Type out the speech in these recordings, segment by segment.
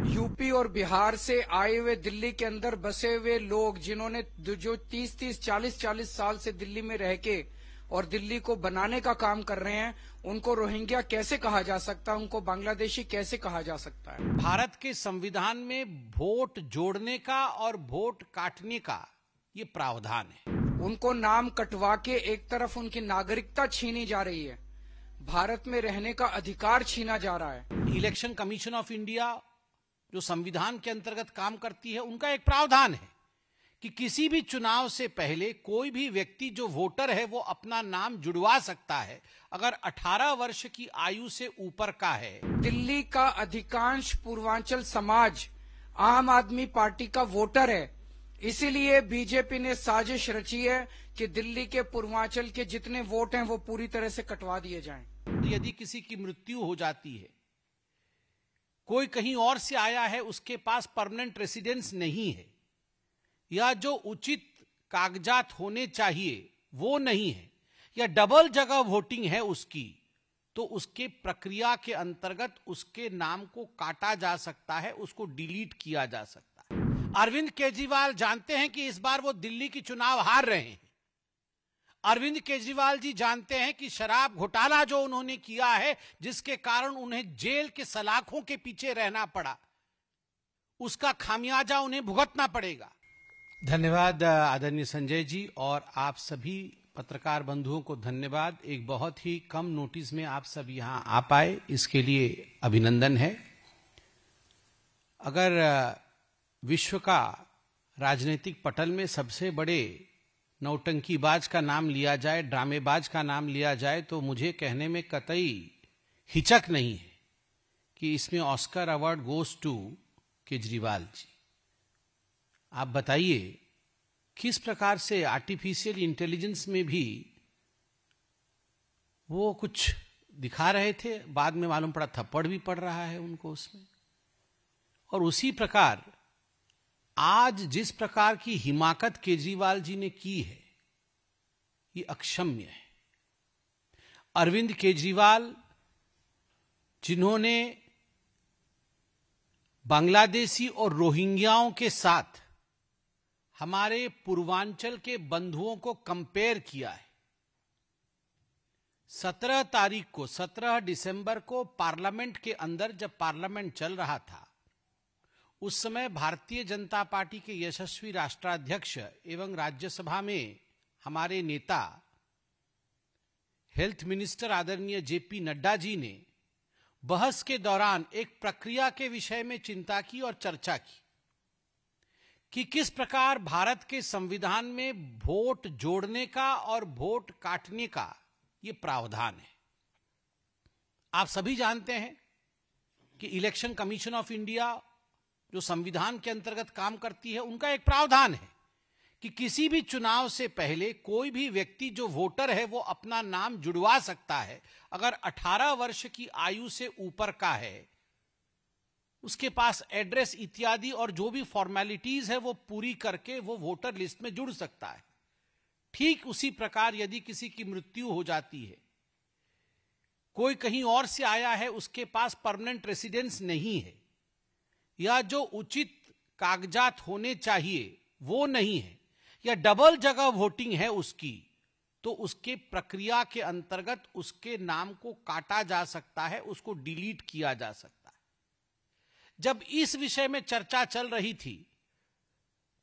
UP और बिहार से आए हुए दिल्ली के अंदर बसे हुए लोग जिन्होंने जो 30-30, 40-40 साल से दिल्ली में रह के और दिल्ली को बनाने का काम कर रहे हैं, उनको रोहिंग्या कैसे कहा जा सकता है, उनको बांग्लादेशी कैसे कहा जा सकता है? भारत के संविधान में वोट जोड़ने का और वोट काटने का ये प्रावधान है। उनको नाम कटवा के एक तरफ उनकी नागरिकता छीनी जा रही है, भारत में रहने का अधिकार छीना जा रहा है। इलेक्शन कमीशन ऑफ इंडिया जो संविधान के अंतर्गत काम करती है, उनका एक प्रावधान है कि किसी भी चुनाव से पहले कोई भी व्यक्ति जो वोटर है वो अपना नाम जुड़वा सकता है अगर 18 वर्ष की आयु से ऊपर का है। दिल्ली का अधिकांश पूर्वांचल समाज आम आदमी पार्टी का वोटर है, इसीलिए बीजेपी ने साजिश रची है कि दिल्ली के पूर्वांचल के जितने वोट हैं वो पूरी तरह से कटवा दिए जाएं। यदि किसी की मृत्यु हो जाती है, कोई कहीं और से आया है, उसके पास परमानेंट रेसिडेंस नहीं है, या जो उचित कागजात होने चाहिए वो नहीं है, या डबल जगह वोटिंग है उसकी, तो उसके प्रक्रिया के अंतर्गत उसके नाम को काटा जा सकता है, उसको डिलीट किया जा सकता है। अरविंद केजरीवाल जानते हैं कि इस बार वो दिल्ली की चुनाव हार रहे हैं। अरविंद केजरीवाल जी जानते हैं कि शराब घोटाला जो उन्होंने किया है, जिसके कारण उन्हें जेल के सलाखों के पीछे रहना पड़ा, उसका खामियाजा उन्हें भुगतना पड़ेगा। धन्यवाद आदरणीय संजय जी, और आप सभी पत्रकार बंधुओं को धन्यवाद। एक बहुत ही कम नोटिस में आप सब यहां आ पाए, इसके लिए अभिनंदन है। अगर विश्व का राजनीतिक पटल में सबसे बड़े नौटंकीबाज का नाम लिया जाए, ड्रामेबाज का नाम लिया जाए, तो मुझे कहने में कतई हिचक नहीं है कि इसमें Oscar award goes to Kejriwal ji. आप बताइए किस प्रकार से आर्टिफिशियल इंटेलिजेंस में भी वो कुछ दिखा रहे थे, बाद में मालूम पड़ा थप्पड़ भी पड़ रहा है उनको उसमें। और उसी प्रकार आज जिस प्रकार की हिमाकत केजरीवाल जी ने की है, ये अक्षम्य है। अरविंद केजरीवाल जिन्होंने बांग्लादेशी और रोहिंग्याओं के साथ हमारे पूर्वांचल के बंधुओं को कंपेयर किया है। 17 दिसंबर को पार्लियामेंट के अंदर, जब पार्लियामेंट चल रहा था, उस समय भारतीय जनता पार्टी के यशस्वी राष्ट्राध्यक्ष एवं राज्यसभा में हमारे नेता हेल्थ मिनिस्टर आदरणीय जेपी नड्डा जी ने बहस के दौरान एक प्रक्रिया के विषय में चिंता की और चर्चा की कि किस प्रकार भारत के संविधान में वोट जोड़ने का और वोट काटने का यह प्रावधान है। आप सभी जानते हैं कि इलेक्शन कमीशन ऑफ इंडिया जो संविधान के अंतर्गत काम करती है, उनका एक प्रावधान है कि किसी भी चुनाव से पहले कोई भी व्यक्ति जो वोटर है वो अपना नाम जुड़वा सकता है अगर 18 वर्ष की आयु से ऊपर का है, उसके पास एड्रेस इत्यादि और जो भी फॉर्मेलिटीज है वो पूरी करके वो वोटर लिस्ट में जुड़ सकता है। ठीक उसी प्रकार यदि किसी की मृत्यु हो जाती है, कोई कहीं और से आया है, उसके पास परमानेंट रेसिडेंस नहीं है, या जो उचित कागजात होने चाहिए वो नहीं है, या डबल जगह वोटिंग है उसकी, तो उसके प्रक्रिया के अंतर्गत उसके नाम को काटा जा सकता है, उसको डिलीट किया जा सकता है। जब इस विषय में चर्चा चल रही थी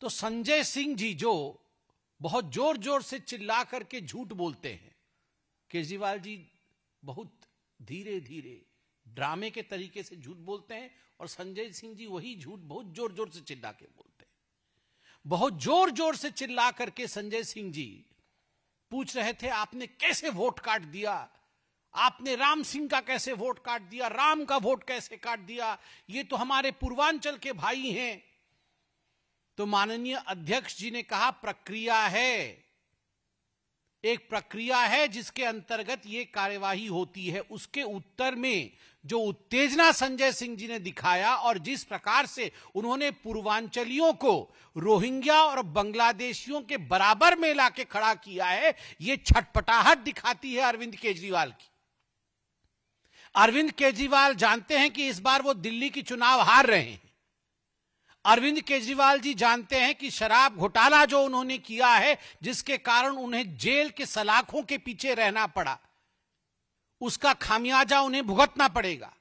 तो संजय सिंह जी, जो बहुत जोर जोर से चिल्ला करके झूठ बोलते हैं, केजरीवाल जी बहुत धीरे धीरे ड्रामे के तरीके से झूठ बोलते हैं, और संजय सिंह जी वही झूठ बहुत जोर जोर से चिल्ला के बोलते हैं। बहुत जोर जोर से चिल्ला करके संजय सिंह जी पूछ रहे थे, आपने कैसे वोट काट दिया, आपने राम सिंह का कैसे वोट काट दिया, राम का वोट कैसे काट दिया, ये तो हमारे पूर्वांचल के भाई हैं। तो माननीय अध्यक्ष जी ने कहा, प्रक्रिया है, एक प्रक्रिया है जिसके अंतर्गत ये कार्यवाही होती है। उसके उत्तर में जो उत्तेजना संजय सिंह जी ने दिखाया और जिस प्रकार से उन्होंने पूर्वांचलियों को रोहिंग्या और बांग्लादेशियों के बराबर में लाके खड़ा किया है, ये छटपटाहट दिखाती है अरविंद केजरीवाल की। अरविंद केजरीवाल जानते हैं कि इस बार वो दिल्ली की चुनाव हार रहे हैं। अरविंद केजरीवाल जी जानते हैं कि शराब घोटाला जो उन्होंने किया है, जिसके कारण उन्हें जेल के सलाखों के पीछे रहना पड़ा, उसका खामियाजा उन्हें भुगतना पड़ेगा।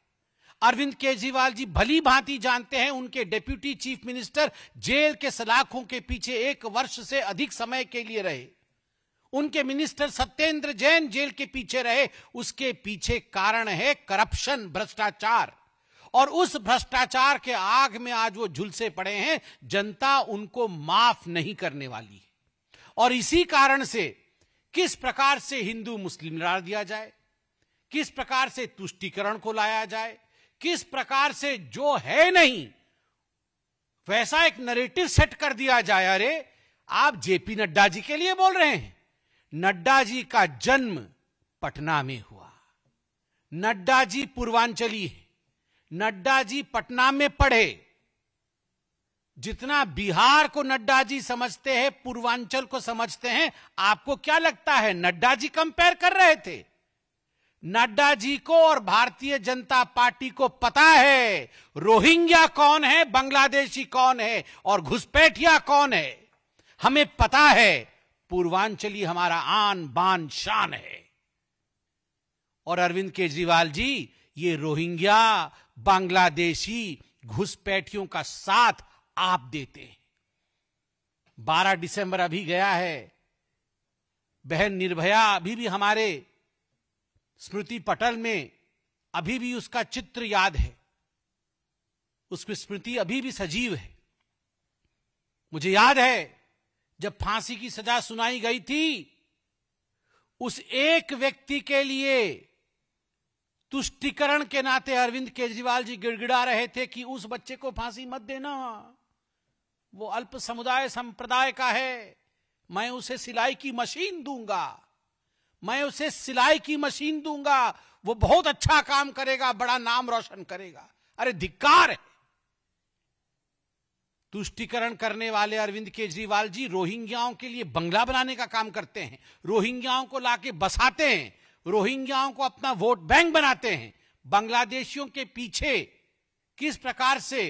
अरविंद केजरीवाल जी भली भांति जानते हैं उनके डिप्यूटी चीफ मिनिस्टर जेल के सलाखों के पीछे 1 वर्ष से अधिक समय के लिए रहे। उनके मिनिस्टर सत्येंद्र जैन जेल के पीछे रहे। उसके पीछे कारण है करप्शन, भ्रष्टाचार। और उस भ्रष्टाचार के आग में आज वो झुलसे पड़े हैं। जनता उनको माफ नहीं करने वाली है। और इसी कारण से किस प्रकार से हिंदू मुस्लिम लड़ा दिया जाए, किस प्रकार से तुष्टीकरण को लाया जाए, किस प्रकार से जो है नहीं वैसा एक नैरेटिव सेट कर दिया जाए। अरे आप जेपी नड्डा जी के लिए बोल रहे हैं। नड्डा जी का जन्म पटना में हुआ। नड्डा जी पूर्वांचली है। नड्डा जी पटना में पढ़े। जितना बिहार को नड्डा जी समझते हैं, पूर्वांचल को समझते हैं। आपको क्या लगता है नड्डा जी कंपेयर कर रहे थे? नड्डा जी को और भारतीय जनता पार्टी को पता है रोहिंग्या कौन है, बांग्लादेशी कौन है और घुसपैठिया कौन है। हमें पता है पूर्वांचली हमारा आन बान शान है। और अरविंद केजरीवाल जी ये रोहिंग्या, बांग्लादेशी, घुसपैठियों का साथ आप देते हैं। 12 दिसंबर अभी गया है। बहन निर्भया अभी भी हमारे स्मृति पटल में अभी भी उसका चित्र याद है। उसकी स्मृति अभी भी सजीव है। मुझे याद है जब फांसी की सजा सुनाई गई थी, उस एक व्यक्ति के लिए तुष्टीकरण के नाते अरविंद केजरीवाल जी गिड़गिड़ा रहे थे कि उस बच्चे को फांसी मत देना, वो अल्प समुदाय संप्रदाय का है, मैं उसे सिलाई की मशीन दूंगा, मैं उसे सिलाई की मशीन दूंगा, वो बहुत अच्छा काम करेगा, बड़ा नाम रोशन करेगा। अरे धिक्कार है। तुष्टीकरण करने वाले अरविंद केजरीवाल जी रोहिंग्याओं के लिए बंगला बनाने का काम करते हैं, रोहिंग्याओं को लाके बसाते हैं, रोहिंग्याओं को अपना वोट बैंक बनाते हैं। बांग्लादेशियों के पीछे किस प्रकार से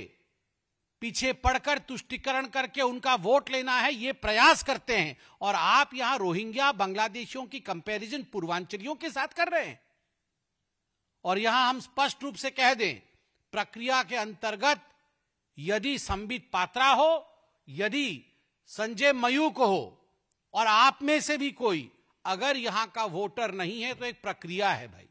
पीछे पड़कर तुष्टीकरण करके उनका वोट लेना है, ये प्रयास करते हैं। और आप यहां रोहिंग्या, बांग्लादेशियों की कंपैरिजन पूर्वांचलियों के साथ कर रहे हैं। और यहां हम स्पष्ट रूप से कह दें, प्रक्रिया के अंतर्गत यदि संबित पात्रा हो, यदि संजय मयूख हो और आप में से भी कोई अगर यहां का वोटर नहीं है, तो एक प्रक्रिया है भाई।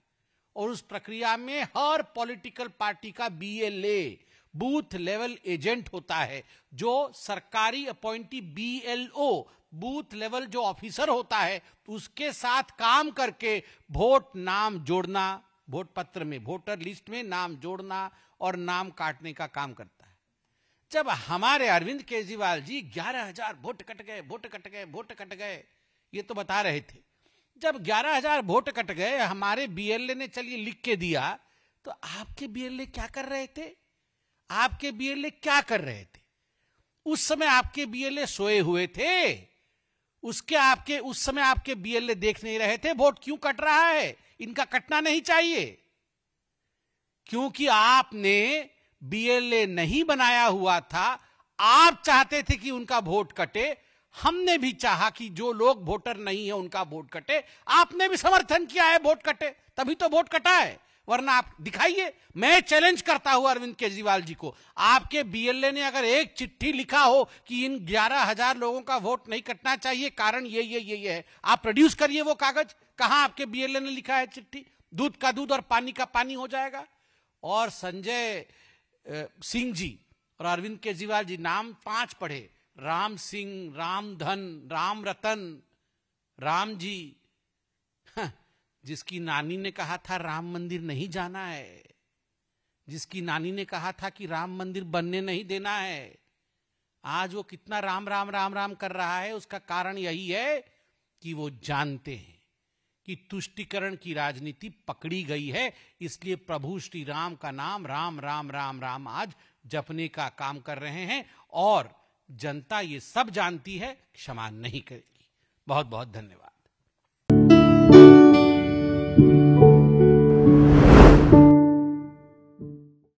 और उस प्रक्रिया में हर पॉलिटिकल पार्टी का BLA, बूथ लेवल एजेंट होता है, जो सरकारी अपॉइंटी BLO, बूथ लेवल जो ऑफिसर होता है, उसके साथ काम करके वोट नाम जोड़ना, वोट पत्र में, वोटर लिस्ट में नाम जोड़ना और नाम काटने का काम करता है। जब हमारे अरविंद केजरीवाल जी 11,000 वोट कट गए, वोट कट गए, वोट कट गए, ये तो बता रहे थे। जब 11,000 वोट कट गए, हमारे BLA ने चलिए लिख के दिया, तो आपके BLA क्या कर रहे थे? आपके BLA क्या कर रहे थे? उस समय आपके BLA सोए हुए थे। उस समय आपके BLA देख नहीं रहे थे वोट क्यों कट रहा है। इनका कटना नहीं चाहिए, क्योंकि आपने BLA नहीं बनाया हुआ था। आप चाहते थे कि उनका वोट कटे, हमने भी चाहा कि जो लोग वोटर नहीं है उनका वोट कटे। आपने भी समर्थन किया है वोट कटे, तभी तो वोट कटा है। वरना आप दिखाइए। मैं चैलेंज करता हूं अरविंद केजरीवाल जी को, आपके BLA ने अगर एक चिट्ठी लिखा हो कि इन 11,000 लोगों का वोट नहीं कटना चाहिए, कारण ये है, आप प्रोड्यूस करिए वो कागज। कहां आपके BLA ने लिखा है चिट्ठी? दूध का दूध और पानी का पानी हो जाएगा। और संजय सिंह जी और अरविंद केजरीवाल जी, नाम 5 पढ़े, राम सिंह, रामधन, राम रतन, राम जी, जिसकी नानी ने कहा था राम मंदिर नहीं जाना है, जिसकी नानी ने कहा था कि राम मंदिर बनने नहीं देना है, आज वो कितना राम राम राम राम कर रहा है। उसका कारण यही है कि वो जानते हैं कि तुष्टीकरण की राजनीति पकड़ी गई है। इसलिए प्रभु श्री राम का नाम राम राम राम राम आज जपने का काम कर रहे हैं। और जनता ये सब जानती है, क्षमा नहीं करेगी। बहुत बहुत धन्यवाद।